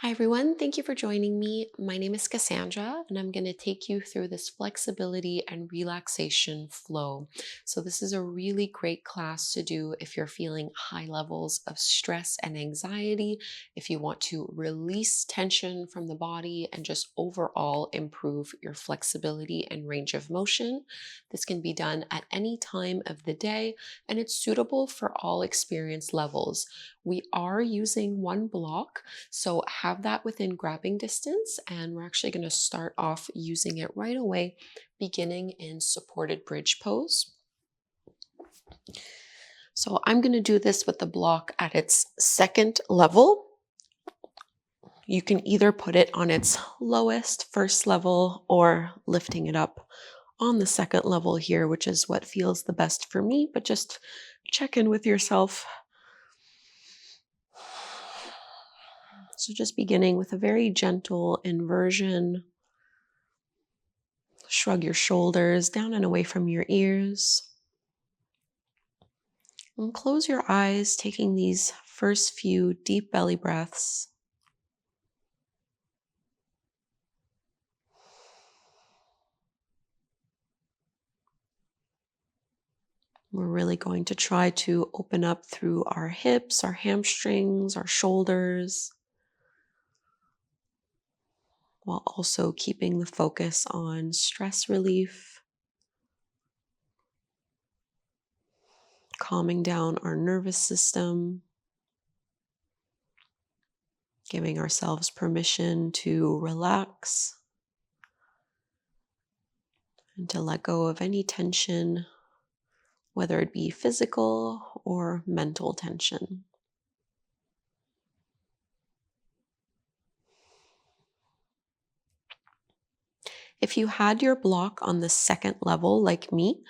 Hi everyone, thank you for joining me. My name is Cassandra and I'm going to take you through this flexibility and relaxation flow. So this is a really great class to do if you're feeling high levels of stress and anxiety, if you want to release tension from the body and just overall improve your flexibility and range of motion. This can be done at any time of the day and it's suitable for all experience levels. We are using one block, so have that within grabbing distance, and we're actually going to start off using it right away, beginning in supported bridge pose. So I'm going to do this with the block at its second level. You can either put it on its lowest first level or lifting it up on the second level here, which is what feels the best for me, but just check in with yourself. So just beginning with a very gentle inversion. Shrug your shoulders down and away from your ears. And close your eyes, taking these first few deep belly breaths. We're really going to try to open up through our hips, our hamstrings, our shoulders, while also keeping the focus on stress relief, calming down our nervous system, giving ourselves permission to relax and to let go of any tension, whether it be physical or mental tension. If you had your block on the second level, like me,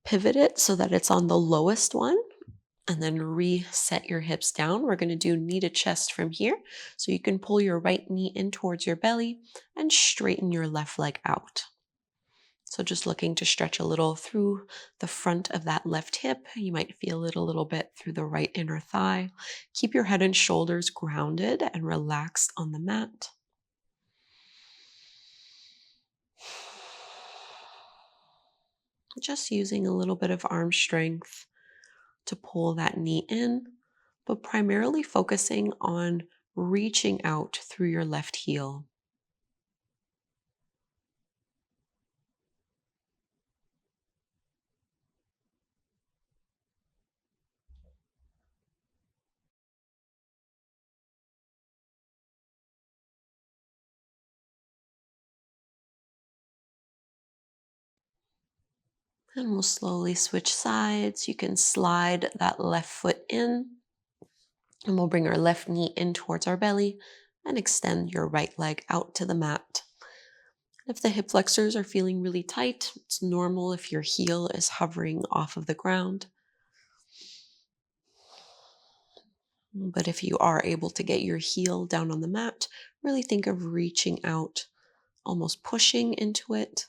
pivot it so that it's on the lowest one and then reset your hips down. We're going to do knee to chest from here. So you can pull your right knee in towards your belly and straighten your left leg out. So just looking to stretch a little through the front of that left hip. You might feel it a little bit through the right inner thigh. Keep your head and shoulders grounded and relaxed on the mat. Just using a little bit of arm strength to pull that knee in, but primarily focusing on reaching out through your left heel. And we'll slowly switch sides. You can slide that left foot in, and we'll bring our left knee in towards our belly and extend your right leg out to the mat. If the hip flexors are feeling really tight, it's normal if your heel is hovering off of the ground. But if you are able to get your heel down on the mat, really think of reaching out, almost pushing into it.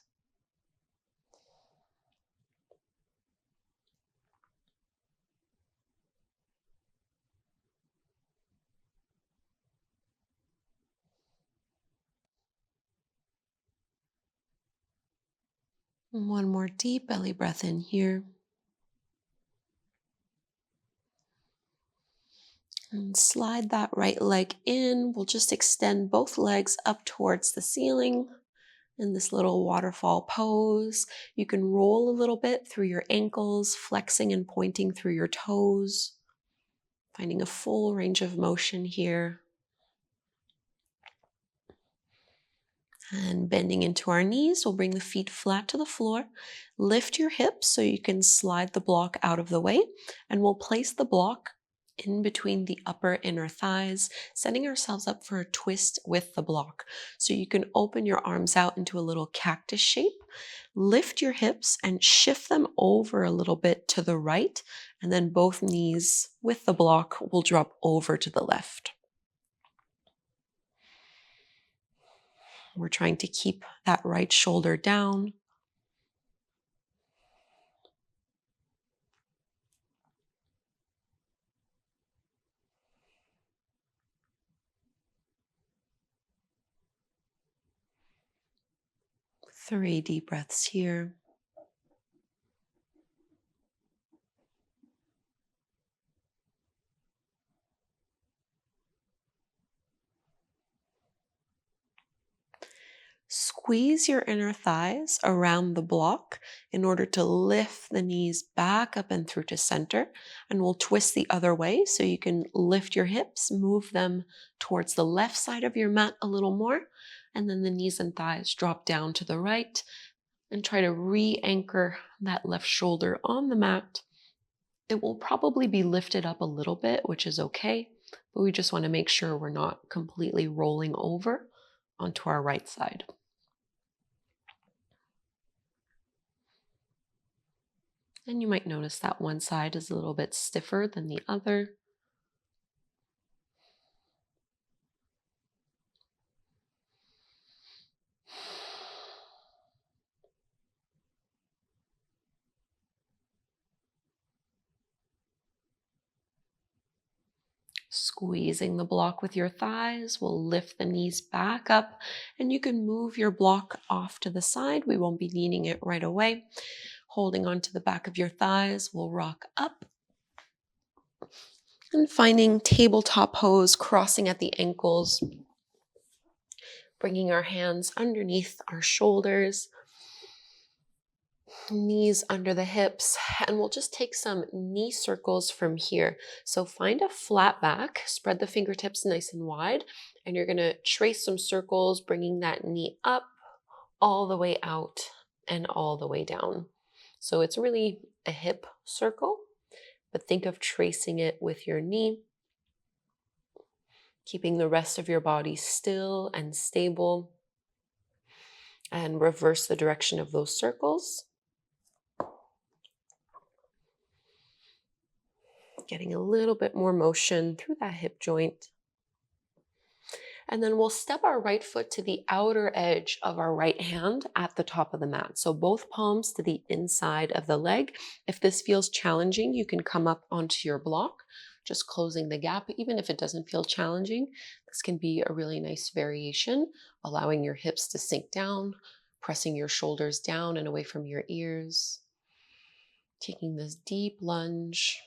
And one more deep belly breath in here. And slide that right leg in. We'll just extend both legs up towards the ceiling in this little waterfall pose. You can roll a little bit through your ankles, flexing and pointing through your toes, finding a full range of motion here. And bending into our knees, we'll bring the feet flat to the floor. Lift your hips so you can slide the block out of the way, and we'll place the block in between the upper inner thighs, setting ourselves up for a twist with the block. So you can open your arms out into a little cactus shape, lift your hips and shift them over a little bit to the right, and then both knees with the block will drop over to the left. We're trying to keep that right shoulder down. 3 deep breaths here. Squeeze your inner thighs around the block in order to lift the knees back up and through to center. And we'll twist the other way so you can lift your hips, move them towards the left side of your mat a little more. And then the knees and thighs drop down to the right and try to re-anchor that left shoulder on the mat. It will probably be lifted up a little bit, which is okay, but we just want to make sure we're not completely rolling over onto our right side. And you might notice that one side is a little bit stiffer than the other. Squeezing the block with your thighs will lift the knees back up, and you can move your block off to the side. We won't be needing it right away. Holding onto the back of your thighs, we'll rock up. And finding tabletop pose, crossing at the ankles, bringing our hands underneath our shoulders, knees under the hips, and we'll just take some knee circles from here. So find a flat back, spread the fingertips nice and wide, and you're going to trace some circles, bringing that knee up, all the way out, and all the way down. So it's really a hip circle, but think of tracing it with your knee, keeping the rest of your body still and stable, and reverse the direction of those circles. Getting a little bit more motion through that hip joint. And then we'll step our right foot to the outer edge of our right hand at the top of the mat. So both palms to the inside of the leg. If this feels challenging, you can come up onto your block, just closing the gap. Even if it doesn't feel challenging, this can be a really nice variation, allowing your hips to sink down, pressing your shoulders down and away from your ears. Taking this deep lunge.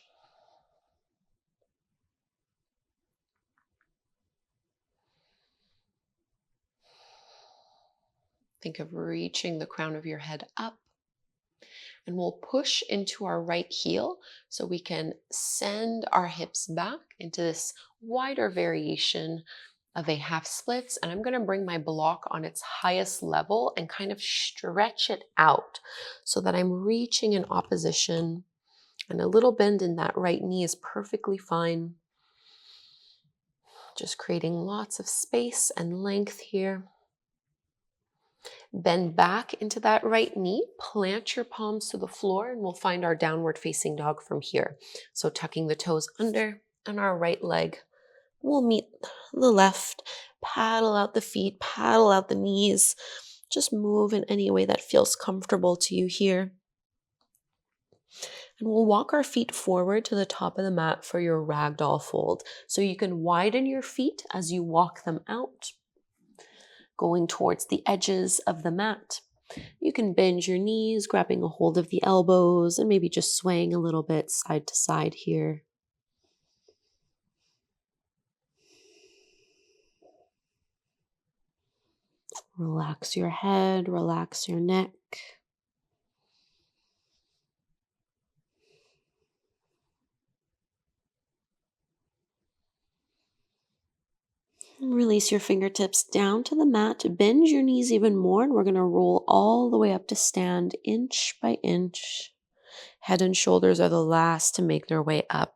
Think of reaching the crown of your head up, and we'll push into our right heel so we can send our hips back into this wider variation of a half splits. And I'm going to bring my block on its highest level and kind of stretch it out so that I'm reaching in opposition, and a little bend in that right knee is perfectly fine. Just creating lots of space and length here. Bend back into that right knee, plant your palms to the floor, and we'll find our downward facing dog from here. So tucking the toes under, and our right leg will meet the left. Paddle out the feet, paddle out the knees. Just move in any way that feels comfortable to you here. And we'll walk our feet forward to the top of the mat for your ragdoll fold. So you can widen your feet as you walk them out, going towards the edges of the mat. You can bend your knees, grabbing a hold of the elbows, and maybe just swaying a little bit side to side here. Relax your head, relax your neck. And release your fingertips down to the mat. Bend your knees even more, and we're going to roll all the way up to stand inch by inch. Head and shoulders are the last to make their way up.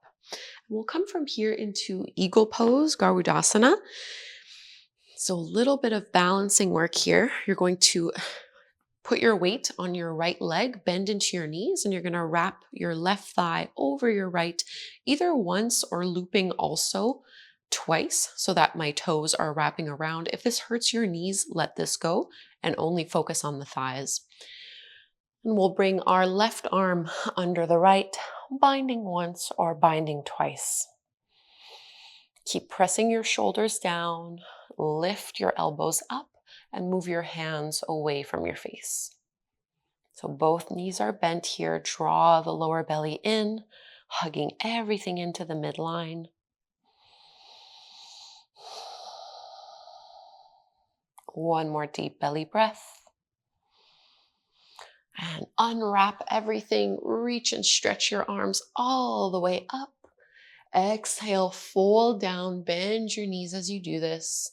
We'll come from here into eagle pose, Garudasana. So a little bit of balancing work here. You're going to put your weight on your right leg, bend into your knees, and you're going to wrap your left thigh over your right, either once or looping also twice so that my toes are wrapping around. If this hurts your knees, let this go and only focus on the thighs. And we'll bring our left arm under the right, binding once or binding twice. Keep pressing your shoulders down, lift your elbows up, and move your hands away from your face. So both knees are bent here. Draw the lower belly in, hugging everything into the midline. One more deep belly breath. And unwrap everything. Reach and stretch your arms all the way up. Exhale, fold down, bend your knees as you do this,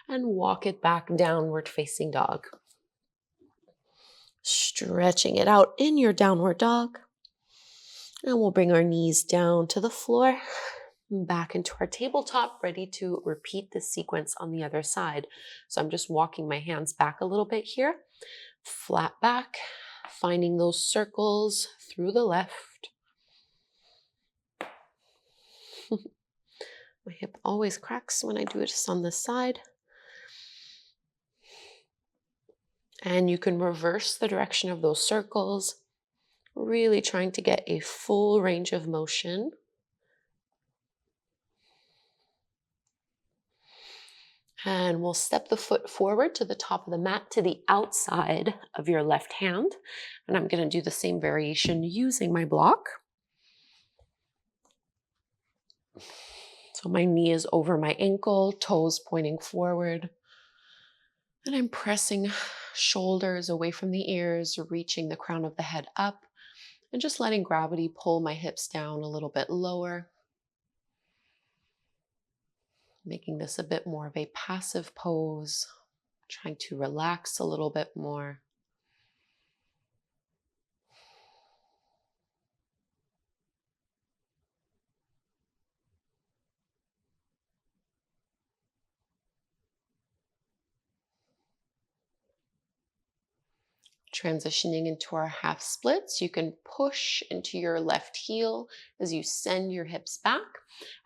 and walk it back, downward facing dog. Stretching it out in your downward dog. And we'll bring our knees down to the floor, back into our tabletop, ready to repeat this sequence on the other side. So I'm just walking my hands back a little bit here, flat back, finding those circles through the left. My hip always cracks when I do this on this side. And you can reverse the direction of those circles, really trying to get a full range of motion. And we'll step the foot forward to the top of the mat, to the outside of your left hand. And I'm going to do the same variation using my block. So my knee is over my ankle, toes pointing forward. And I'm pressing shoulders away from the ears, reaching the crown of the head up, and just letting gravity pull my hips down a little bit lower. Making this a bit more of a passive pose, trying to relax a little bit more. Transitioning into our half splits, you can push into your left heel as you send your hips back.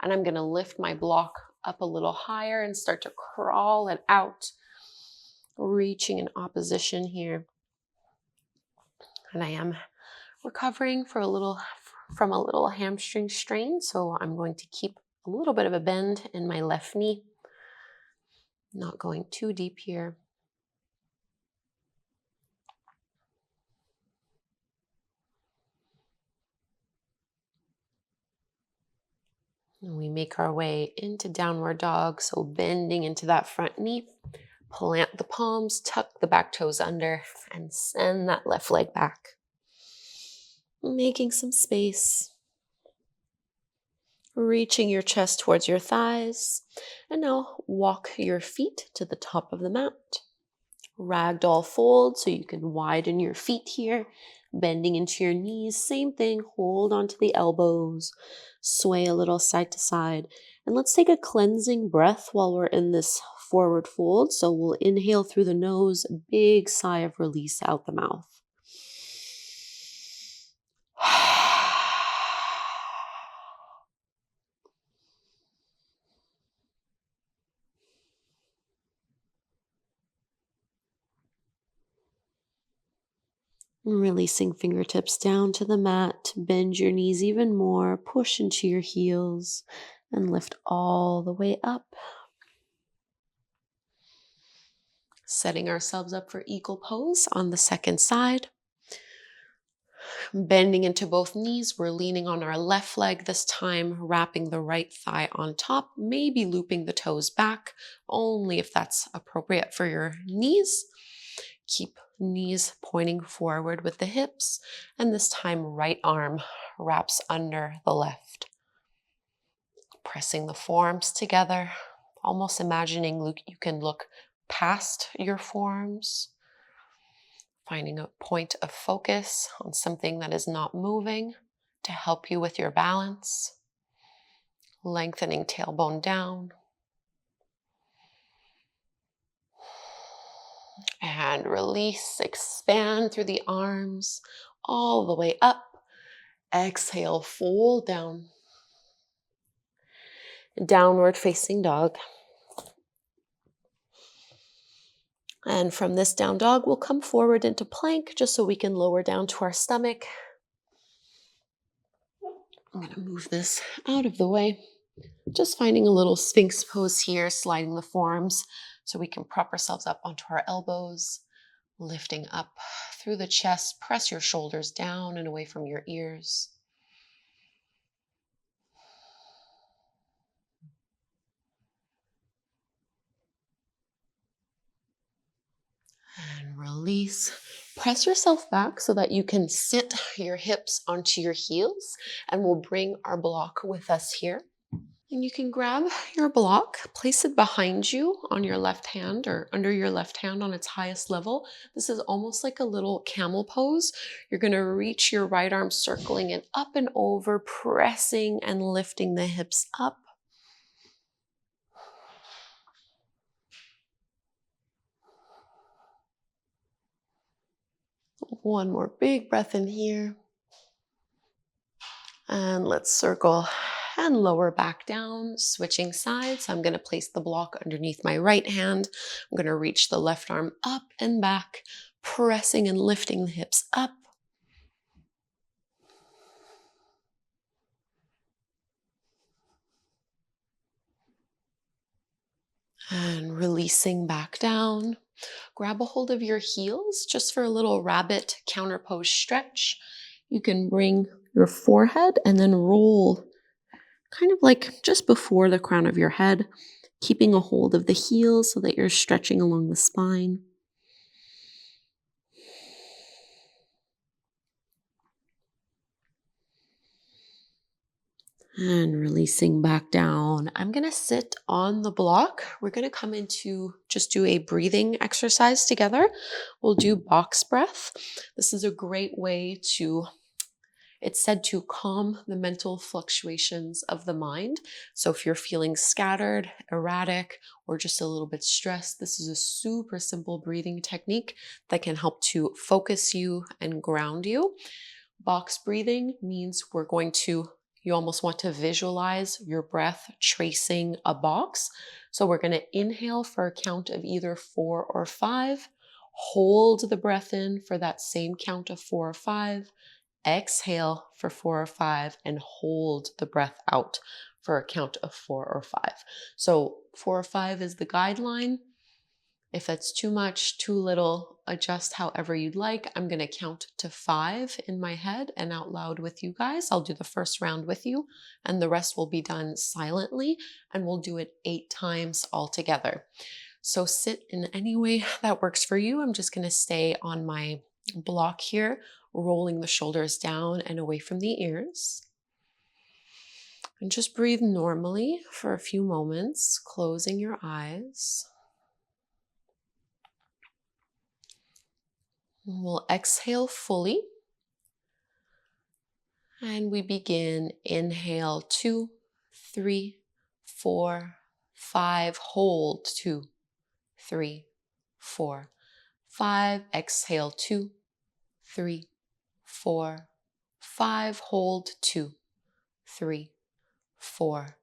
And I'm going to lift my block up a little higher and start to crawl it out, reaching in opposition here. And I am recovering from a little hamstring strain, so I'm going to keep a little bit of a bend in my left knee. Not going too deep here. And we make our way into downward dog, so bending into that front knee. Plant the palms, tuck the back toes under, and send that left leg back. Making some space. Reaching your chest towards your thighs. And now walk your feet to the top of the mat. Ragdoll fold, so you can widen your feet here. Bending into your knees, same thing. Hold onto the elbows. Sway a little side to side. And let's take a cleansing breath while we're in this forward fold. So we'll inhale through the nose, a big sigh of release out the mouth. Releasing fingertips down to the mat. Bend your knees even more. Push into your heels and lift all the way up. Setting ourselves up for eagle pose on the second side. Bending into both knees, we're leaning on our left leg this time, wrapping the right thigh on top, maybe looping the toes back, only if that's appropriate for your knees. Keep knees pointing forward with the hips, and this time right arm wraps under the left. Pressing the forearms together, almost imagining you can look past your forearms. Finding a point of focus on something that is not moving to help you with your balance. Lengthening tailbone down. And release, expand through the arms all the way up. Exhale, fold down. Downward facing dog. And from this down dog, we'll come forward into plank just so we can lower down to our stomach. I'm going to move this out of the way. Just finding a little sphinx pose here, sliding the forearms So we can prop ourselves up onto our elbows, lifting up through the chest. Press your shoulders down and away from your ears. And release. Press yourself back so that you can sit your hips onto your heels, and we'll bring our block with us here. And you can grab your block, place it behind you on your left hand or under your left hand on its highest level. This is almost like a little camel pose. You're going to reach your right arm, circling it up and over, pressing and lifting the hips up. One more big breath in here. And let's circle and lower back down, switching sides. I'm going to place the block underneath my right hand. I'm going to reach the left arm up and back, pressing and lifting the hips up. And releasing back down. Grab a hold of your heels just for a little rabbit counter pose stretch. You can bring your forehead and then roll kind of like just before the crown of your head, keeping a hold of the heels so that you're stretching along the spine. And releasing back down. I'm going to sit on the block. We're going to come into just do a breathing exercise together. We'll do box breath. This is a great way to, it's said to calm the mental fluctuations of the mind. So if you're feeling scattered, erratic, or just a little bit stressed, this is a super simple breathing technique that can help to focus you and ground you. Box breathing means you almost want to visualize your breath tracing a box. So we're going to inhale for a count of either 4 or 5, hold the breath in for that same count of 4 or 5, exhale for 4 or 5, and hold the breath out for a count of 4 or 5. So 4 or 5 is the guideline. If that's too much, too little, adjust however you'd like. I'm going to count to 5 in my head and out loud with you guys. I'll do the first round with you, and the rest will be done silently, and we'll do it 8 times all together. So sit in any way that works for you. I'm just going to stay on my block here, rolling the shoulders down and away from the ears. And just breathe normally for a few moments, closing your eyes. We'll exhale fully. And we begin. Inhale 2, 3, 4, 5. Hold 2, 3, 4, 5. Exhale 2, 3, 4, 5. Hold 2, 3, 4,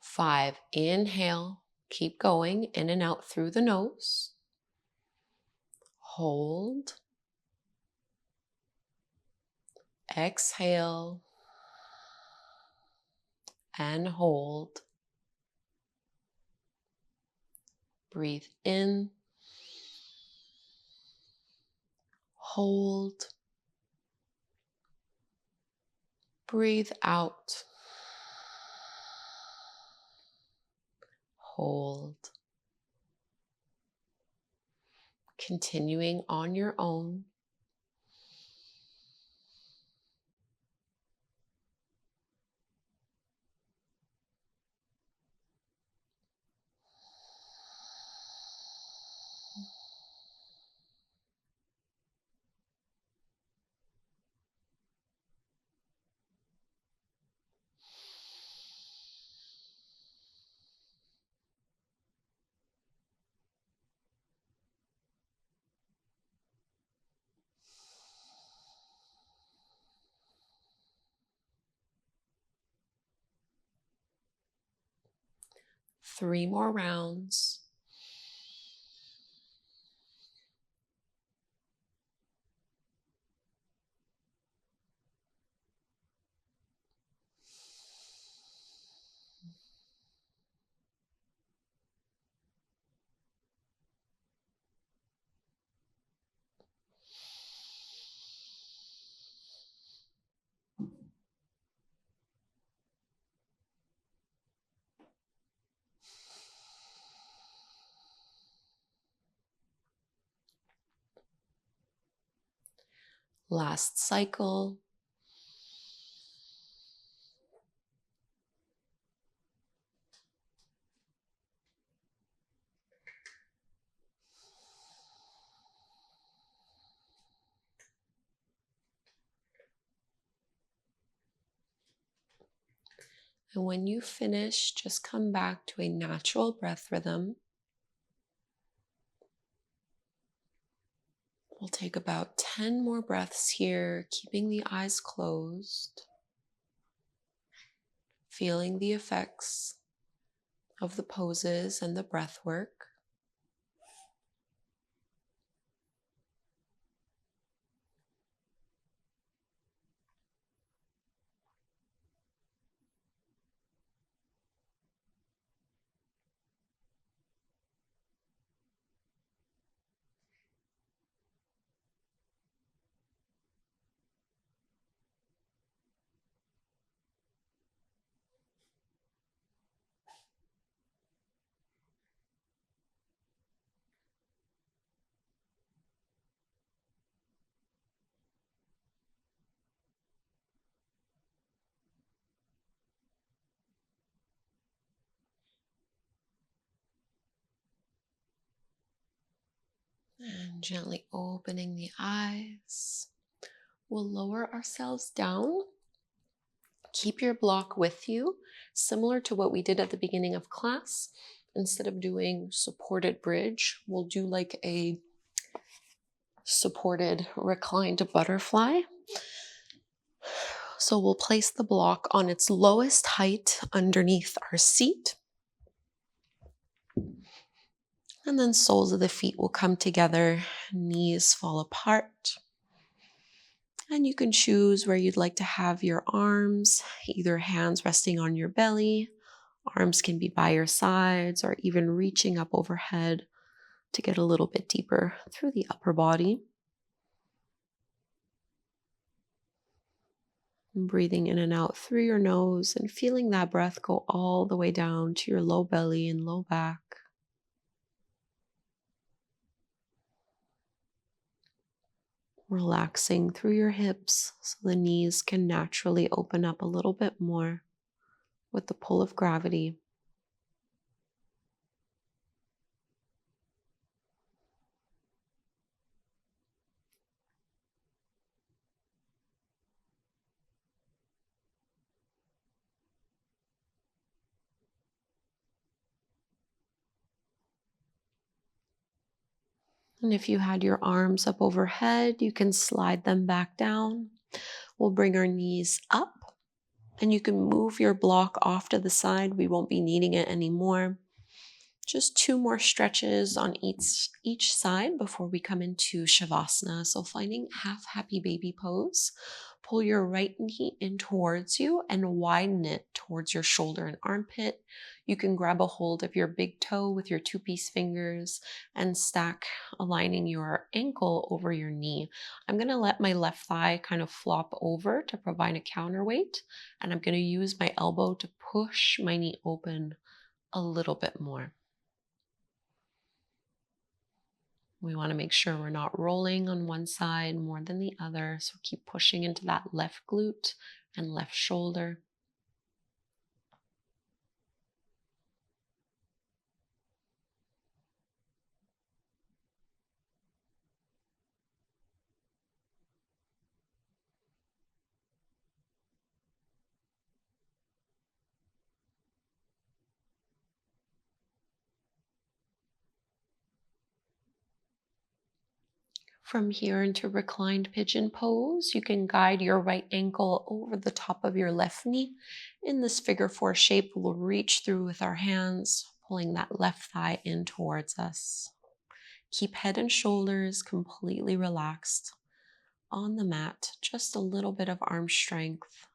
5. Inhale. Keep going in and out through the nose. Hold. Exhale and hold. Breathe in, hold, breathe out, hold. Continuing on your own. Three more rounds. Last cycle. And when you finish, just come back to a natural breath rhythm. We'll take about 10 more breaths here, keeping the eyes closed, feeling the effects of the poses and the breath work. And gently opening the eyes. We'll lower ourselves down. Keep your block with you, similar to what we did at the beginning of class. Instead of doing supported bridge, we'll do like a supported reclined butterfly. So we'll place the block on its lowest height underneath our seat. And then soles of the feet will come together, knees fall apart. And you can choose where you'd like to have your arms, either hands resting on your belly, arms can be by your sides, or even reaching up overhead to get a little bit deeper through the upper body. And breathing in and out through your nose and feeling that breath go all the way down to your low belly and low back. Relaxing through your hips so the knees can naturally open up a little bit more with the pull of gravity. And if you had your arms up overhead, you can slide them back down. We'll bring our knees up and you can move your block off to the side. We won't be needing it anymore. Just 2 more stretches on each side before we come into Shavasana. So finding half happy baby pose. Pull your right knee in towards you and widen it towards your shoulder and armpit. You can grab a hold of your big toe with your 2-piece fingers and stack, aligning your ankle over your knee. I'm going to let my left thigh kind of flop over to provide a counterweight, and I'm going to use my elbow to push my knee open a little bit more. We want to make sure we're not rolling on one side more than the other. So keep pushing into that left glute and left shoulder. From here into reclined pigeon pose, you can guide your right ankle over the top of your left knee. In this figure 4 shape, we'll reach through with our hands, pulling that left thigh in towards us. Keep head and shoulders completely relaxed on the mat, just a little bit of arm strength.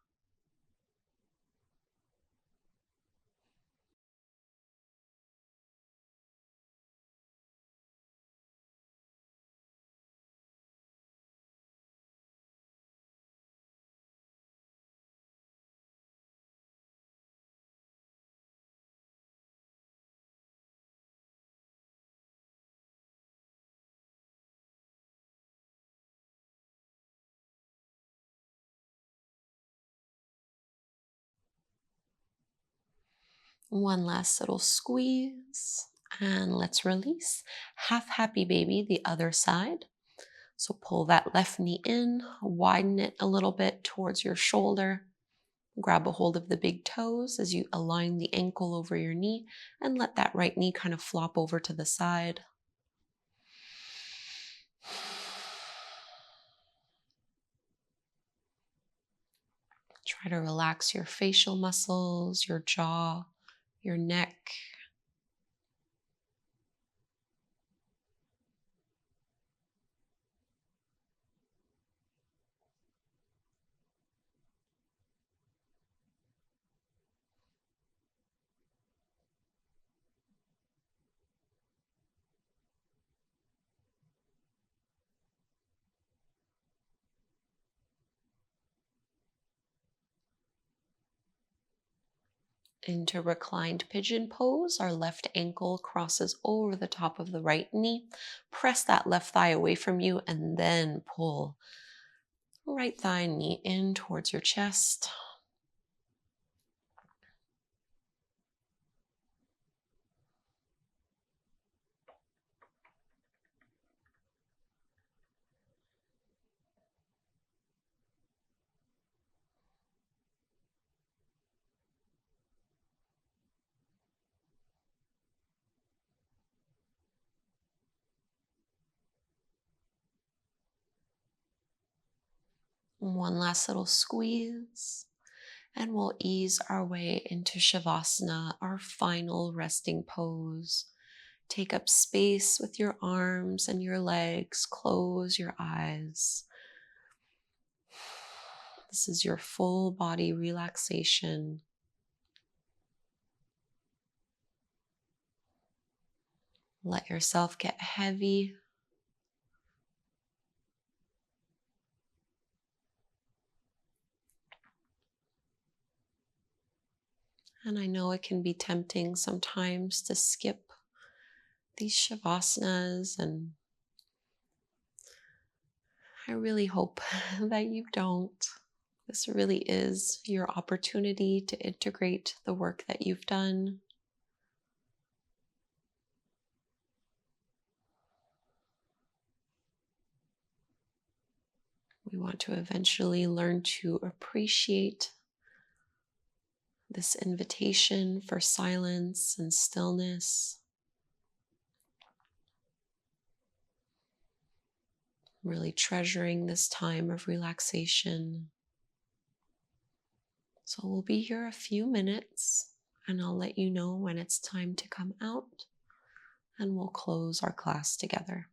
One last little squeeze. And let's release. Half happy baby, the other side. So pull that left knee in, widen it a little bit towards your shoulder. Grab a hold of the big toes as you align the ankle over your knee and let that right knee kind of flop over to the side. Try to relax your facial muscles, your jaw, your neck. Into reclined pigeon pose, our left ankle crosses over the top of the right knee. Press that left thigh away from you and then pull right thigh and knee in towards your chest. One last little squeeze. And we'll ease our way into Shavasana, our final resting pose. Take up space with your arms and your legs. Close your eyes. This is your full body relaxation. Let yourself get heavy. And I know it can be tempting sometimes to skip these Shavasanas, and I really hope that you don't. This really is your opportunity to integrate the work that you've done. We want to eventually learn to appreciate this invitation for silence and stillness. Really treasuring this time of relaxation. So we'll be here a few minutes and I'll let you know when it's time to come out, and we'll close our class together.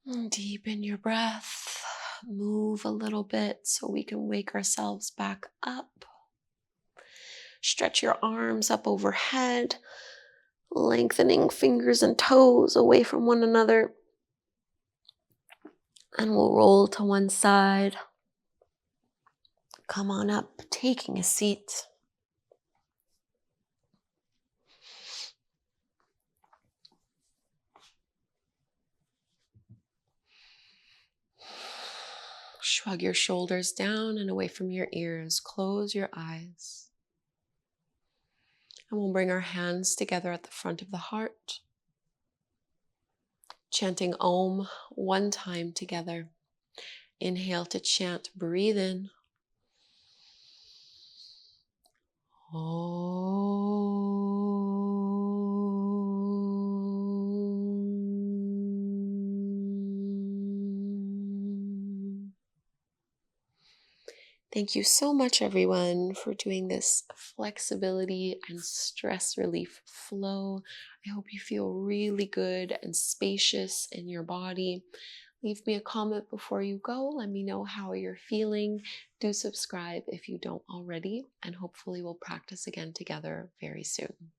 And deepen your breath. Move a little bit so we can wake ourselves back up. Stretch your arms up overhead, lengthening fingers and toes away from one another. And we'll roll to one side. Come on up, taking a seat. Shrug your shoulders down and away from your ears. Close your eyes. And we'll bring our hands together at the front of the heart, chanting Om one time together. Inhale to chant, breathe in. Om. Thank you so much, everyone, for doing this flexibility and stress relief flow. I hope you feel really good and spacious in your body. Leave me a comment before you go. Let me know how you're feeling. Do subscribe if you don't already, and hopefully we'll practice again together very soon.